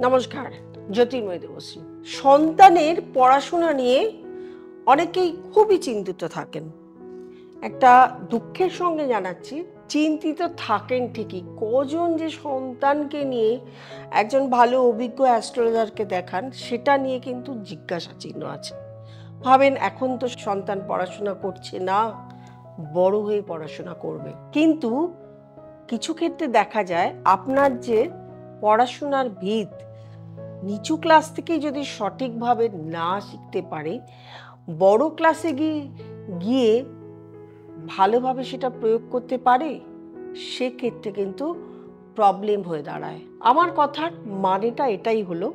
নমস্কার, জ্যোতির্ময় দেবশ্রী। সন্তানের পড়াশোনা নিয়ে অনেকেই খুবই চিন্তিত থাকেন। একটা দুঃখের সঙ্গে জানাচ্ছি, চিন্তিত থাকেন ঠিকই, কজন যে সন্তানকে নিয়ে একজন ভালো অভিজ্ঞ অ্যাস্ট্রোলজারকে দেখান সেটা নিয়ে কিন্তু জিজ্ঞাসা চিহ্ন আছে। ভাবেন এখন তো সন্তান পড়াশোনা করছে না, বড় হয়ে পড়াশোনা করবে। কিন্তু কিছু ক্ষেত্রে দেখা যায় আপনার যে পড়াশোনার ভিত নিচু ক্লাস থেকে যদি সঠিকভাবে না শিখতে পারে, বড় ক্লাসে গিয়ে ভালোভাবে সেটা প্রয়োগ করতে পারে, সেক্ষেত্রে কিন্তু প্রবলেম হয়ে দাঁড়ায়। আমার কথার মানেটা এটাই হলো,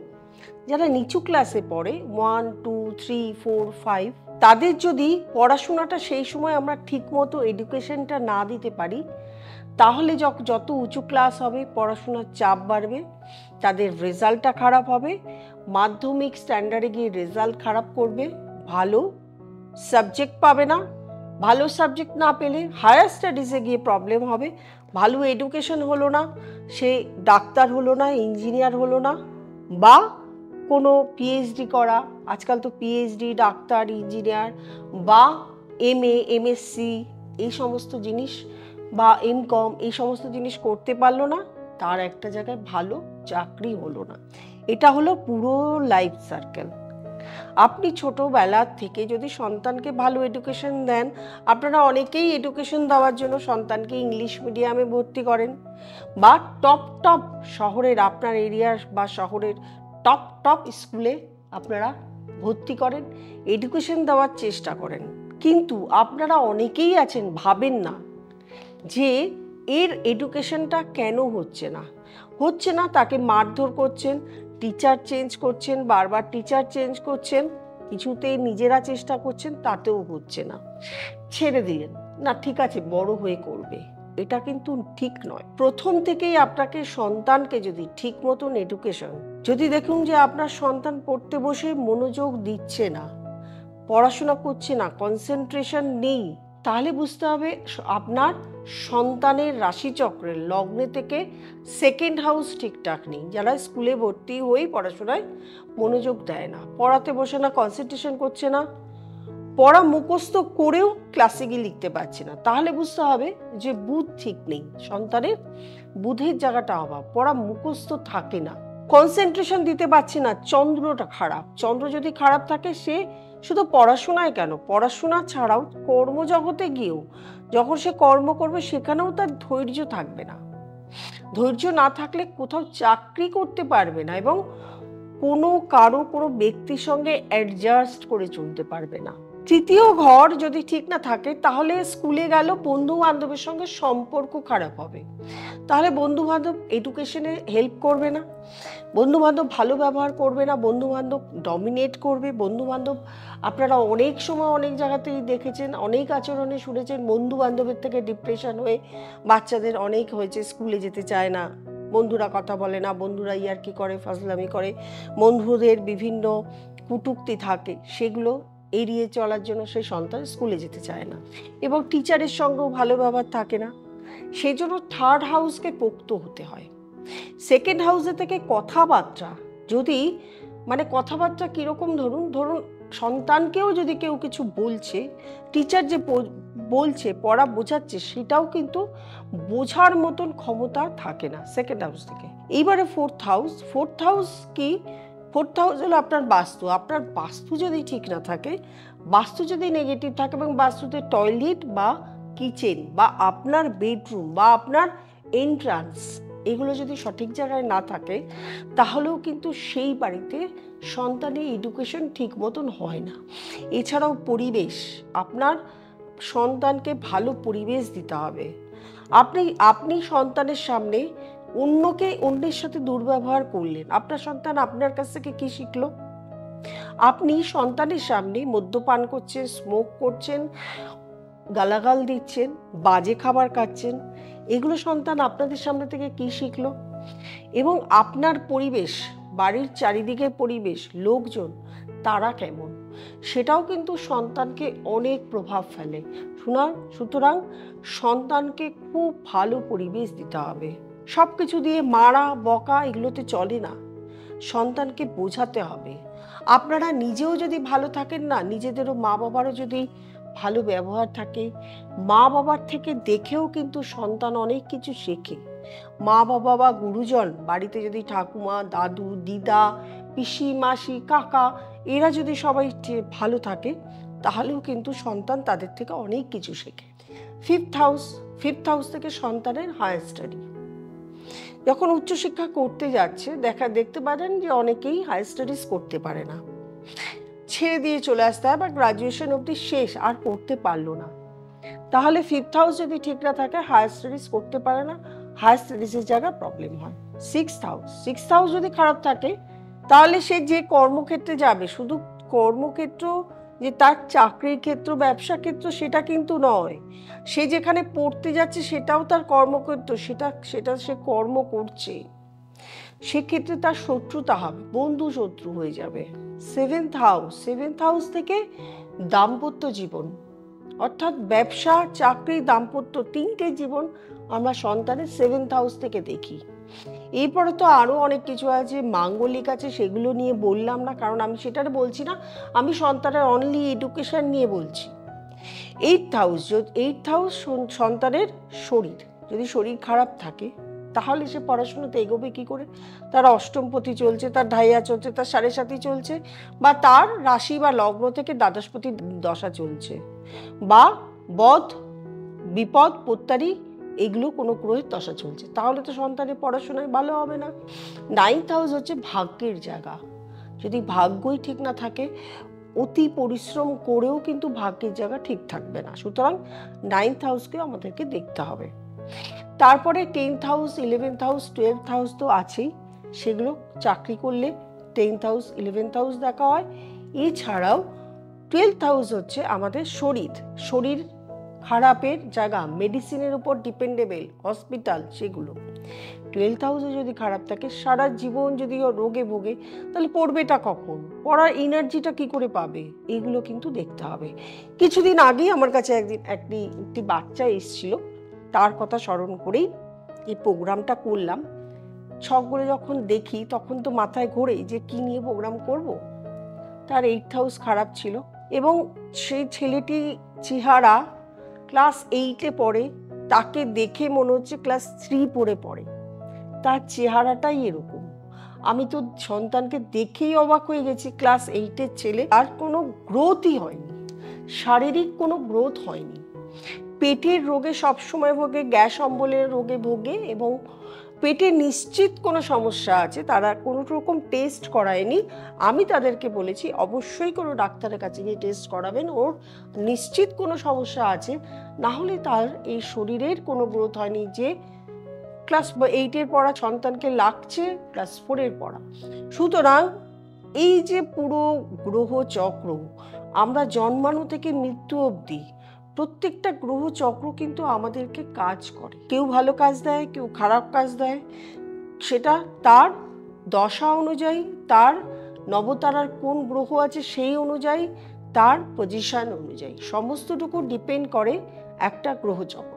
যারা নিচু ক্লাসে পড়ে 1, 2, 3, 4, 5, তাদের যদি পড়াশোনাটা সেই সময় আমরা ঠিকমতো এডুকেশনটা না দিতে পারি, তাহলে যত উঁচু ক্লাস হবে পড়াশোনার চাপ বাড়বে, তাদের রেজাল্টটা খারাপ হবে, মাধ্যমিক স্ট্যান্ডার্ডে গিয়ে রেজাল্ট খারাপ করবে, ভালো সাবজেক্ট পাবে না, ভালো সাবজেক্ট না পেলে হায়ার স্টাডিজে গিয়ে প্রবলেম হবে, ভালো এডুকেশন হলো না, সে ডাক্তার হলো না, ইঞ্জিনিয়ার হলো না, বা কোনো পিএইচডি করা, আজকাল তো পিএইচডি, ডাক্তার, ইঞ্জিনিয়ার বা এমএ, এমএসসি এই সমস্ত জিনিস বা এমকম এই সমস্ত জিনিস করতে পারলো না, তার একটা জায়গায় ভালো চাকরি হলো না। এটা হলো পুরো লাইফ সার্কেল। আপনি ছোটবেলা থেকে যদি সন্তানকে ভালো এডুকেশন দেন, আপনারা অনেকেই এডুকেশন দেওয়ার জন্য সন্তানকে ইংলিশ মিডিয়ামে ভর্তি করেন বা টপ শহরের, আপনার এরিয়ার বা শহরের টপ স্কুলে আপনারা ভর্তি করেন, এডুকেশন দেওয়ার চেষ্টা করেন। কিন্তু আপনারা অনেকেই আছেন ভাবেন না যে এর এডুকেশনটা কেন হচ্ছে না, তাকে মারধর করছেন, টিচার চেঞ্জ করছেন, বারবার টিচার চেঞ্জ করছেন, কিছুতেই নিজেরা চেষ্টা করছেন, তাতেও হচ্ছে না, ছেড়ে দিলেন, না ঠিক আছে বড় হয়ে করবে। এটা কিন্তু ঠিক নয়। প্রথম থেকেই আপনাকে সন্তানকে যদি ঠিক মতন এডুকেশন, যদি দেখুন যে আপনার সন্তান পড়তে বসে মনোযোগ দিচ্ছে না, পড়াশোনা করছে না, কনসেন্ট্রেশন নেই, তাহলে বুঝতে হবে আপনার সন্তানের রাশিচক্রের লগ্নে থেকে সেকেন্ড হাউস ঠিকঠাক নেই। যারা স্কুলে ভর্তি হয়েই পড়াশোনায় মনোযোগ দেয় না, পড়াতে বসে না, কনসেন্ট্রেশন করছে না, পড়া মুখস্থ করেও ক্লাসে গিয়ে লিখতে পারছে না, তাহলে বুঝতে হবে যে বুধ ঠিক নেই, সন্তানের বুধের জায়গাটা অভাব, পড়া মুখস্থ থাকে না, কনসেন্ট্রেশন দিতে পারছে না, চন্দ্রটা খারাপ। চন্দ্র যদি খারাপ থাকে, সে শুধু পড়াশোনায় কেন, পড়াশোনা ছাড়াও কর্মজগতে গিয়েও যখন সে কর্ম করবে সেখানেও তার ধৈর্য থাকবে না, ধৈর্য না থাকলে কোথাও চাকরি করতে পারবে না এবং কোনো ব্যক্তির সঙ্গে অ্যাডজাস্ট করে চলতে পারবে না। তৃতীয় ঘর যদি ঠিক না থাকে, তাহলে স্কুলে গেল, বন্ধু বান্ধবের সঙ্গে সম্পর্ক খারাপ হবে, তাহলে বন্ধু বান্ধব এডুকেশনে হেল্প করবে না, বন্ধু বান্ধব ভালো ব্যবহার করবে না, বন্ধু বান্ধব ডমিনেট করবে। বন্ধু বান্ধব আপনারা অনেক সময় অনেক জায়গাতেই দেখেছেন, অনেক আচরণে শুনেছেন, বন্ধু বান্ধবের থেকে ডিপ্রেশন হয়ে বাচ্চাদের অনেক হয়েছে, স্কুলে যেতে চায় না, বন্ধুরা কথা বলে না, বন্ধুরা ইয়ার্কি করে, ফাজলামি করে, বন্ধুদের বিভিন্ন কটূক্তি থাকে, সেগুলো এড়িয়ে চলার জন্য সেই সন্তান স্কুলে যেতে চায় না এবং টিচারের সঙ্গেও ভালো ব্যবহার থাকে না। সেই জন্য থার্ড হাউসকে পোক্ত হতে হয়। সেকেন্ড হাউসে থেকে কথাবার্তা, যদি কথাবার্তা কীরকম, ধরুন সন্তানকেও যদি কেউ কিছু বলছে, টিচার যে বলছে, পড়া বোঝাচ্ছে, সেটাও কিন্তু বোঝার মতন ক্ষমতা থাকে না সেকেন্ড হাউস থেকে। এইবারে ফোর্থ হাউস কি? ফোর্থ হাউস হলো আপনার বাস্তু। আপনার বাস্তু যদি ঠিক না থাকে, বাস্তু যদি নেগেটিভ থাকে এবং বাস্তুতে টয়লেট বা কিচেন বা আপনার বেডরুম বা আপনার এন্ট্রান্স এগুলো যদি সঠিক জায়গায় না থাকে, তাহলেও কিন্তু সেই বাড়িতে সন্তানের এডুকেশন ঠিক মতন হয় না। এছাড়াও পরিবেশ, আপনার সন্তানকে ভালো পরিবেশ দিতে হবে। আপনি সন্তানের সামনে অন্যের সাথে দুর্ব্যবহার করলেন, আপনার সন্তান আপনার কাছ থেকে কি শিখলো? আপনি সন্তানের সামনে মদ্যপান করছেন, স্মোক করছেন, গালাগাল দিচ্ছেন, বাজে খাবার খাচ্ছেন, এগুলো সন্তান আপনাদের সামনে থেকে কি শিখলো? এবং আপনার পরিবেশ, বাড়ির চারিদিকের পরিবেশ, লোকজন তারা কেমন, সেটাও কিন্তু সন্তানকে অনেক প্রভাব ফেলে। সুতরাং সন্তানকে খুব ভালো পরিবেশ দিতে হবে। সব কিছু দিয়ে মারা বকা এগুলোতে চলে না। সন্তানকে বোঝাতে হবে। আপনারা নিজেও যদি ভালো থাকেন না, নিজেদেরও মা বাবারও যদি ভালো ব্যবহার থাকে, মা বাবার থেকে দেখেও কিন্তু সন্তান অনেক কিছু শেখে। মা বাবা বা গুরুজন বাড়িতে যদি ঠাকুমা, দাদু, দিদা, পিসি, মাসি, কাকা এরা যদি সবাই ভালো থাকে, তাহলেও কিন্তু সন্তান তাদের থেকে অনেক কিছু শেখে। ফিফথ হাউস থেকে সন্তানের হায়ার স্টাডি। যখন উচ্চশিক্ষা করতে যাচ্ছে দেখতে পারেন যে অনেকেই হায়ার স্টাডিজ করতে পারে না, ছেড়ে দিয়ে চলে আসতে হয় বা গ্রাজুয়েশন অবধি শেষ, আর পড়তে পারলো না। তাহলে ফিফথ হাউস যদি ঠিক না থাকে হায়ার স্টাডিজ করতে পারে না, হায়ার স্টাডিজের জায়গায় প্রবলেম হয়। সিক্সথ হাউস যদি খারাপ থাকে তাহলে সে যে কর্মক্ষেত্রে যাবে, শুধু কর্মক্ষেত্র যে তার চাকরির ক্ষেত্র, ব্যবসা ক্ষেত্র সেটা কিন্তু নয়, সে যেখানে পড়তে যাচ্ছে সেটাও তার কর্মক্ষেত্র, সেটা সে কর্ম করছে, সেক্ষেত্রে তার শত্রুতা হবে, বন্ধু শত্রু হয়ে যাবে। সেভেন্থ হাউস থেকে দাম্পত্য জীবন, অর্থাৎ ব্যবসা, চাকরি, দাম্পত্য তিনটে জীবন আমরা সন্তানের সেভেন্থ হাউস থেকে দেখি। এরপরে তো আরও অনেক কিছু আছে, মাঙ্গলিক আছে, সেগুলো নিয়ে বললাম না, কারণ আমি সেটা বলছি না, আমি সন্তানের অনলি এডুকেশন নিয়ে বলছি। এইথ হাউস সন্তানের শরীর, যদি শরীর খারাপ থাকে তাহলে সে পড়াশোনাতে এগোবে কি করে? তার অষ্টমপতি চলছে, তার ঢাইয়া চলছে, তার সাড়ে সাতি চলছে, বা তার রাশি বা লগ্ন থেকে দ্বাদশপতি দশা চলছে, বা বদ, বিপদ, পত্তারি এগুলো কোনো গ্রহের দশা চলছে, তাহলে তো সন্তানের পড়াশোনায় ভালো হবে না। নাইন্থ হাউস হচ্ছে ভাগ্যের জায়গা। যদি ভাগ্যই ঠিক না থাকে, অতি পরিশ্রম করেও কিন্তু ভাগ্যের জায়গা ঠিক থাকবে না। সুতরাং নাইন্থ হাউসকে আমাদেরকে দেখতে হবে। তারপরে 10th house, 11th house, 12th house তো আছেই, সেগুলো চাকরি করলে 10th হাউস, 11th হাউস দেখা হয়। এছাড়াও 12th হাউস হচ্ছে আমাদের শরীর খারাপের জায়গা, মেডিসিনের উপর ডিপেন্ডেবল হসপিটাল, সেগুলো 12th হাউসে যদি খারাপ থাকে, সারা জীবন যদি রোগে ভোগে, তাহলে পড়বেটা কখন, পড়ার এনার্জিটা কি করে পাবে, এগুলো কিন্তু দেখতে হবে। কিছুদিন আগেই আমার কাছে একটি বাচ্চা এসেছিল, তার কথা স্মরণ করেই এই প্রোগ্রামটা করলাম। ছকগুলো যখন দেখি তখন তো মাথায় ঘোরে যে কি নিয়ে প্রোগ্রাম করব। তার 8th হাউস খারাপ ছিল, এবং সেই ছেলেটি চেহারা ক্লাস 8-এ পড়ে, তাকে দেখে মনে হচ্ছে ক্লাস 3 পড়ে, তার চেহারাটাই এরকম। আমি তো সন্তানকে দেখেই অবাক হয়ে গেছি, ক্লাস 8-এর ছেলে, আর কোনো গ্রোথই হয়নি, শারীরিক কোনো গ্রোথ হয়নি, পেটের রোগে সবসময় ভোগে, গ্যাস অম্বলের রোগে ভোগে, এবং পেটে নিশ্চিত কোনো সমস্যা আছে, তারা কোনো রকম টেস্ট করায়নি। আমি তাদেরকে বলেছি অবশ্যই কোনো ডাক্তারের কাছে গিয়ে টেস্ট করাবেন, ওর নিশ্চিত কোনো সমস্যা আছে, না হলে তার এই শরীরের কোনো গ্রোথ হয়নি। যে ক্লাস 8-এর পড়া সন্তানকে লাগছে ক্লাস 4-এর পড়া। সুতরাং এই যে পুরো গ্রহ চক্র, আমরা জন্মানো থেকে মৃত্যু অবধি প্রত্যেকটা গ্রহ চক্র কিন্তু আমাদেরকে কাজ করে, কেউ ভালো কাজ দেয়, কেউ খারাপ কাজ দেয়, সেটা তার দশা অনুযায়ী, তার নবতারার কোন গ্রহ আছে সেই অনুযায়ী, তার পজিশন অনুযায়ী সমস্তটুকু ডিপেন্ড করে একটা গ্রহচক্র।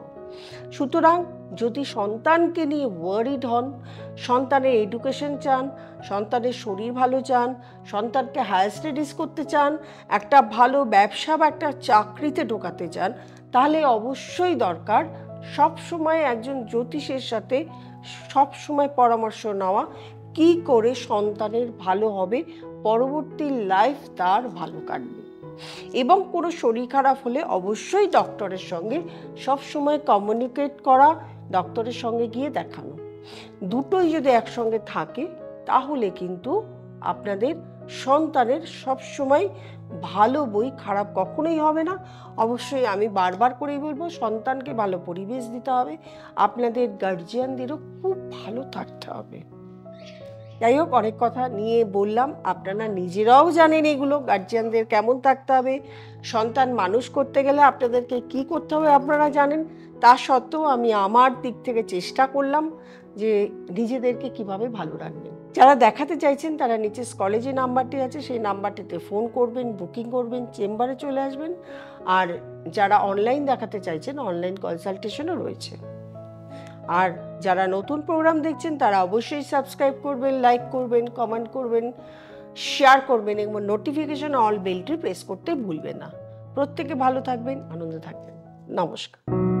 সুতরাং যদি সন্তানকে নিয়ে ওয়ারিড হন, সন্তানের এডুকেশন চান, সন্তানের শরীর ভালো চান, সন্তানকে হায়ার স্টাডিজ করতে চান, একটা ভালো ব্যবসা বা একটা চাকরিতে ঢোকাতে চান, তাহলে অবশ্যই দরকার সবসময় একজন জ্যোতিষের সাথে সবসময় পরামর্শ নেওয়া, কি করে সন্তানের ভালো হবে, পরবর্তী লাইফ তার ভালো কাটবে। এবং কোনো শরীর খারাপ হলে অবশ্যই ডক্টরের সঙ্গে সবসময় কমিউনিকেট করা, ডক্টরের সঙ্গে গিয়ে দেখানো। দুটোই যদি একসঙ্গে থাকে তাহলে কিন্তু আপনাদের সন্তানের সবসময় ভালো খারাপ কখনোই হবে না। অবশ্যই আমি বারবার করেই বলবো, সন্তানকে ভালো পরিবেশ দিতে হবে, আপনাদের গার্জিয়ানদেরও খুব ভালো থাকতে হবে। যাই হোক, অনেক কথা নিয়ে বললাম, আপনারা নিজেরাও জানেন এগুলো, গার্জিয়ানদের কেমন থাকতে হবে, সন্তান মানুষ করতে গেলে আপনাদেরকে কি করতে হবে আপনারা জানেন। তা সত্ত্বেও আমি আমার দিক থেকে চেষ্টা করলাম যে নিজেদেরকে কিভাবে ভালো রাখবেন। যারা দেখাতে চাইছেন তারা নিচে স্ক্রলে যে নাম্বারটি আছে সেই নাম্বারটিতে ফোন করবেন, বুকিং করবেন, চেম্বারে চলে আসবেন। আর যারা অনলাইন দেখাতে চাইছেন, অনলাইন কনসালটেশনও রয়েছে। আর যারা নতুন প্রোগ্রাম দেখছেন তারা অবশ্যই সাবস্ক্রাইব করবেন, লাইক করবেন, কমেন্ট করবেন, শেয়ার করবেন এবং নোটিফিকেশন অল বেলটি প্রেস করতে ভুলবেন না। প্রত্যেকে ভালো থাকবেন, আনন্দে থাকবেন। নমস্কার।